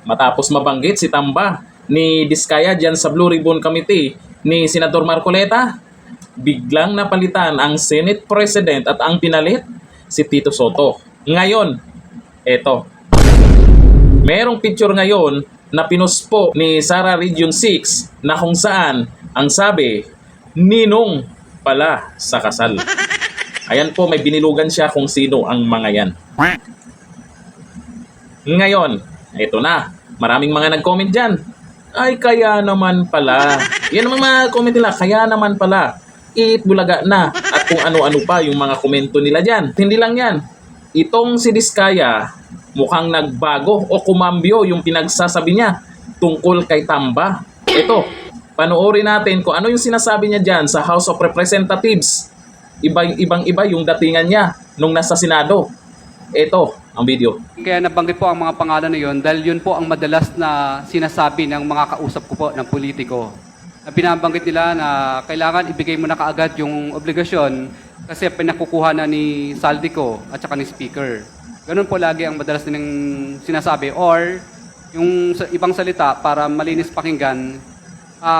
Matapos mabanggit si Tamba ni Diskaya dyan sa Blue Ribbon Committee ni Senador Marcoleta, biglang napalitan ang Senate President at ang pinalit si Tito Soto. Ngayon, eto. Merong picture ngayon na pinuspo ni Sara Region 6 na kung saan ang sabi, ninong pala sa kasal. Ayan po, may binilugan siya kung sino ang mga yan. Ngayon, ito na. Maraming mga nag-comment dyan. Ay, kaya naman pala. Yan ang mga comment nila. Kaya naman pala. Bulaga na. At kung ano-ano pa yung mga komento nila dyan. Hindi lang yan. Itong si Diskaya, mukhang nagbago o kumambyo yung pinagsasabi niya tungkol kay Tamba. Ito, panoorin natin kung ano yung sinasabi niya dyan sa House of Representatives. Ibang-iba yung datingan niya nung nasa Senado. Ito ang video. Kaya nabanggit po ang mga pangalan na yun dahil yun po ang madalas na sinasabi ng mga kausap ko po ng politiko. Na binabanggit nila na kailangan ibigay mo na kaagad yung obligasyon kasi pinakukuha na ni Saldico at saka ni Speaker. Ganun po lagi ang madalas nilang sinasabi. Or yung ibang salita para malinis pakinggan,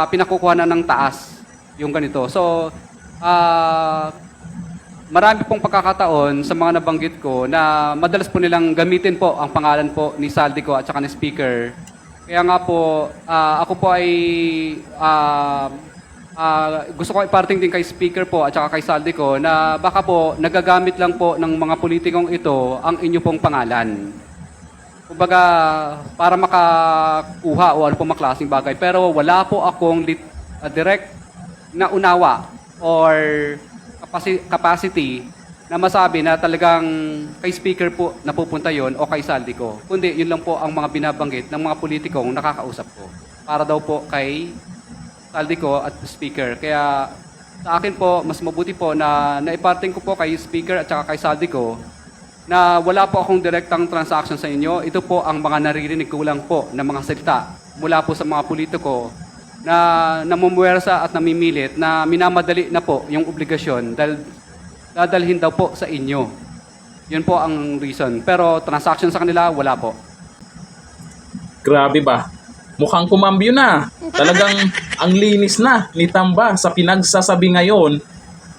pinakukuha na ng taas yung ganito. So, marami pong pagkakataon sa mga nabanggit ko na madalas po nilang gamitin po ang pangalan po ni Saldico at saka ni Speaker. Kaya nga po, ako po ay gusto ko iparating din kay Speaker po at saka kay Saldico na baka po nagagamit lang po ng mga politikong ito ang inyo pong pangalan. Kumbaga, para makakuha o ano po maklaseng bagay. Pero wala po akong direct na unawa or capacity na masabi na talagang kay Speaker po napupunta yon o kay Saldico. Kundi yun lang po ang mga binabanggit ng mga politikong nakakausap ko. Para daw po kay Saldico at Speaker. Kaya sa akin po, mas mabuti po na naiparting ko po kay Speaker at saka kay Saldico na wala po akong direktang transaction sa inyo. Ito po ang mga naririnig ko lang po na mga salita mula po sa mga politiko na namumuwersa at namimilit na minamadali na po yung obligasyon dahil dadalhin daw po sa inyo. Yun po ang reason. Pero transaction sa kanila, wala po. Grabe ba? Mukhang kumambyo na. Talagang ang linis na ni Tamba sa pinagsasabi ngayon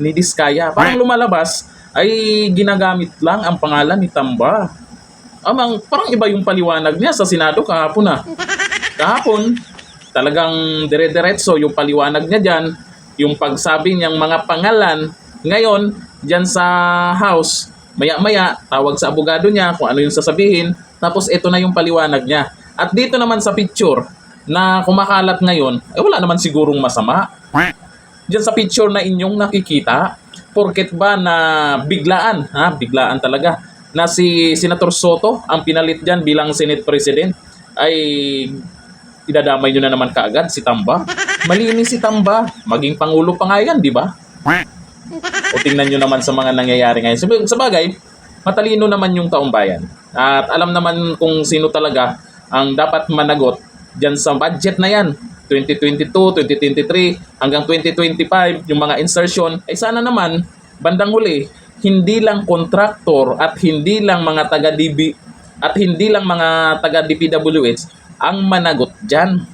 ni Diskaya. Parang lumalabas ay ginagamit lang ang pangalan ni Tamba. Parang iba yung paliwanag niya sa Senado kahapon na. Kahapon, talagang dire-diretso yung paliwanag niya dyan, yung pagsabi niyang mga pangalan. Ngayon, dyan sa House, maya-maya, tawag sa abogado niya kung ano yung sasabihin, tapos ito na yung paliwanag niya. At dito naman sa picture na kumakalat ngayon, wala naman sigurong masama. Dyan sa picture na inyong nakikita, porket ba na biglaan, biglaan talaga, na si Senator Soto ang pinalit dyan bilang Senate President, ay idadamay nyo na naman kaagad si Tamba. Malinis si Tamba. Maging Pangulo pa nga yan, di ba? O tingnan nyo naman sa mga nangyayari ngayon. Sa bagay, matalino naman yung taong bayan. At alam naman kung sino talaga ang dapat managot dyan sa budget na yan. 2022, 2023, hanggang 2025, yung mga insertion. Ay sana naman, bandang huli, hindi lang kontraktor at hindi lang mga taga-DB at hindi lang mga taga-DPWH ang managot dyan.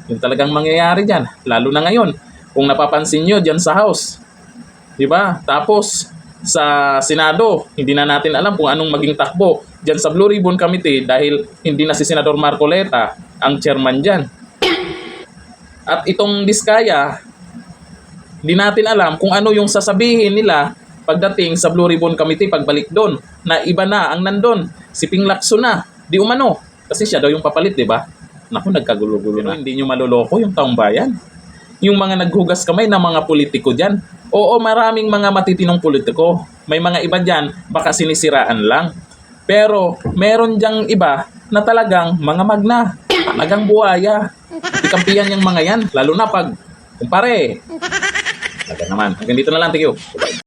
Yung talagang mangyayari dyan. Lalo na ngayon. Kung napapansin nyo dyan sa House. Diba? Tapos, sa Senado, hindi na natin alam kung anong maging takbo dyan sa Blue Ribbon Committee dahil hindi na si Senador Marcoleta ang chairman dyan. At itong Diskaya, hindi natin alam kung ano yung sasabihin nila pagdating sa Blue Ribbon Committee pagbalik doon. Na iba na ang nandun. Si Ping Lacson na. Di umano. Kasi siya daw yung papalit, di ba? Naku, nagkagulo-gulo na. Hindi nyo maloloko yung taong bayan. Yung mga naghugas kamay na mga politiko dyan. Oo, maraming mga matitinong politiko. May mga iba dyan, baka sinisiraan lang. Pero, meron dyang iba na talagang mga magna. Talagang buhaya. Ikampiyan yung mga yan. Lalo na pag, kumpare. Talaga naman. Hanggang dito na lang. Thank you. Bye-bye.